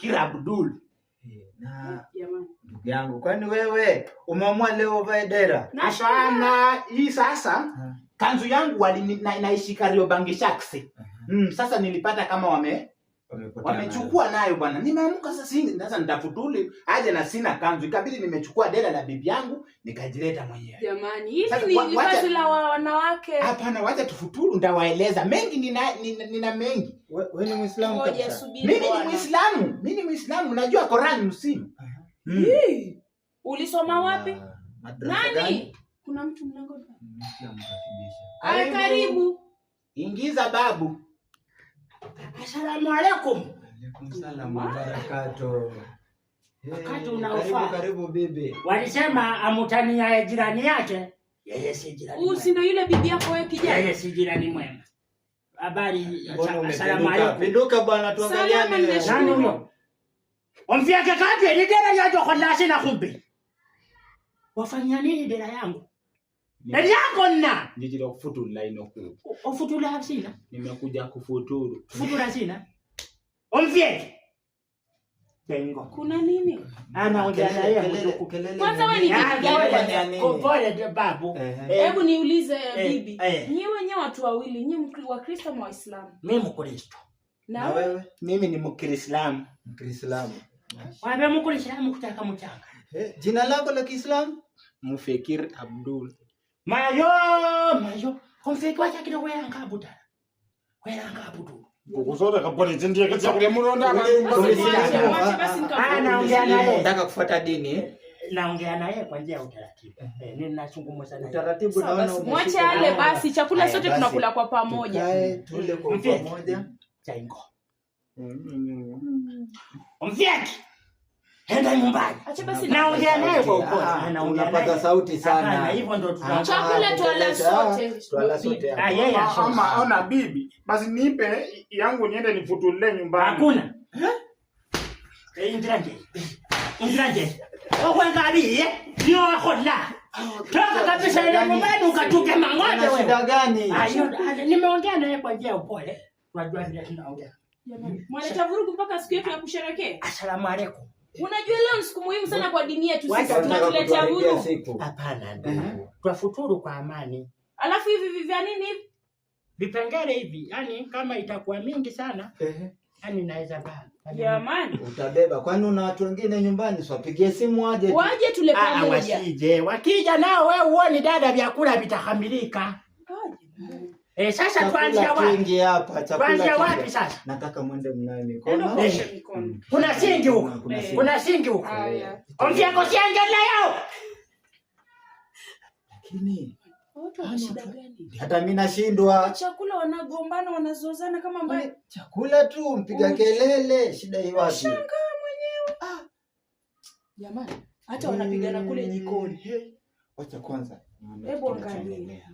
Fikira Abdul. Na ndugu yangu, kwani wewe umeamua leo uvae dera? Hapana, hii sasa kanzu yangu naishi Kariobangi Shaksi. Sasa nilipata kama wamechukua nayo bwana. Nimeamka sasa nitafutuli aje na sina kanzu. Ikabidi nimechukua dera la bibi yangu nikajileta mwenyewe. Jamani, hivi ni vazi la wanawake. Hapana, wacha tufutulu ndawaeleza. Mengi nina mengi. Wewe ni Muislamu kabisa? Mimi ni Muislamu, najua Qur'an msimu. Ulisoma wapi? Nani? Kuna mtu mlango hapa. Karibu. Ingiza babu. Asalamu alaykum. Alaykum salaam wa barakatuh. Wakati unaofaa. Karibu bibi. Walisema amutania jirani yake. Yeye si jirani. Huyu si ndio yule bibi yako wewe kijana? Yeye si jirani mwema. Habari, asalamu alaykum. Pinduka bwana, tuangaliane. Nani huyo? Omfiake kapi ni dera yajo kwa lasi na kumbi. Wafanya nini dera yangu? Dera yako nina. Nijira kufutula inoku. Ufutula sina. Nimekuja kufuturu. Futula sina. Omfiake. Tengo. Kuna nini? Anaongea na yeye mtoto. Kwanza wewe ni bibi gani? Kopole babu. Hebu niulize bibi. Nyinyi wenyewe watu wawili, nyinyi wa Kristo na Waislamu? Mimi Mkristo. Na wewe? Mimi ni Mkrislamu. Mkrislamu. Wewe Mkrislamu kutaka mchanga. Jina lako la Kiislamu? Mufikir Abdul. Mayo. Kumfiki wacha kidogo wewe angabuta. Wewe angabutu. Kukusota kaponi zindia kacha kule muronda naongea naye. Nataka kufuata dini. Naongea naye kwa njia ya utaratibu. Ninazungumza naye. Utaratibu naona mwache ale basi, chakula sote tunakula kwa pamoja. Tule kwa pamoja. Chaingo. Omfiaki. Enda nyumbani. Acha basi naongea naye kwa upole. Unapata sauti sana. Hapana, hivyo ndo tunaongea. Chakula twala sote. Yeye ama ona bibi. Basi nipe yangu niende nifutule nyumbani. Hakuna. Indraje. Kwa ngapi ndio wakola. Toka kabisa ile nyumbani ukatuke mang'ombe wewe. Shida gani? Nimeongea naye kwa njia ya upole. Tunajua vile tunaongea. Jamani, mwaleta vurugu mpaka siku yetu ya kusherehekea. Asalamu alaykum. Unajua leo ni siku muhimu sana kwa dini yetu, sisi tunatuletea vurugu. Hapana ndugu. Twafuturu kwa amani. Alafu hivi vya nini hivi? Vipengele hivi, yani kama itakuwa mingi sana, yani naweza baba. Jamani, utabeba. Kwani una watu wengine nyumbani? Swapigie simu waje. Waje tule pamoja. Wakija nao wewe uone dada vyakula vitakamilika. Sasa tuanze wapi hapa? Chakula wapi sasa? Nataka mwende mnae mikono. Kuna singi huko. Kuna singi huko. Omfiako siange leo. Lakini shida gani? Hata mimi nashindwa. Chakula wanagombana, wanazozana kama mbaya. Chakula tu mpiga kelele, shida hii wapi? Shangaa mwenyewe. Jamani, hata wanapigana kule jikoni. Wacha kwanza. Hebu angalia.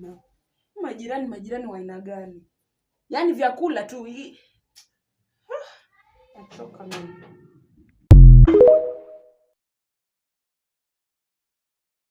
Majirani wa aina gani? Yaani vyakula tu. Nachoka mimi.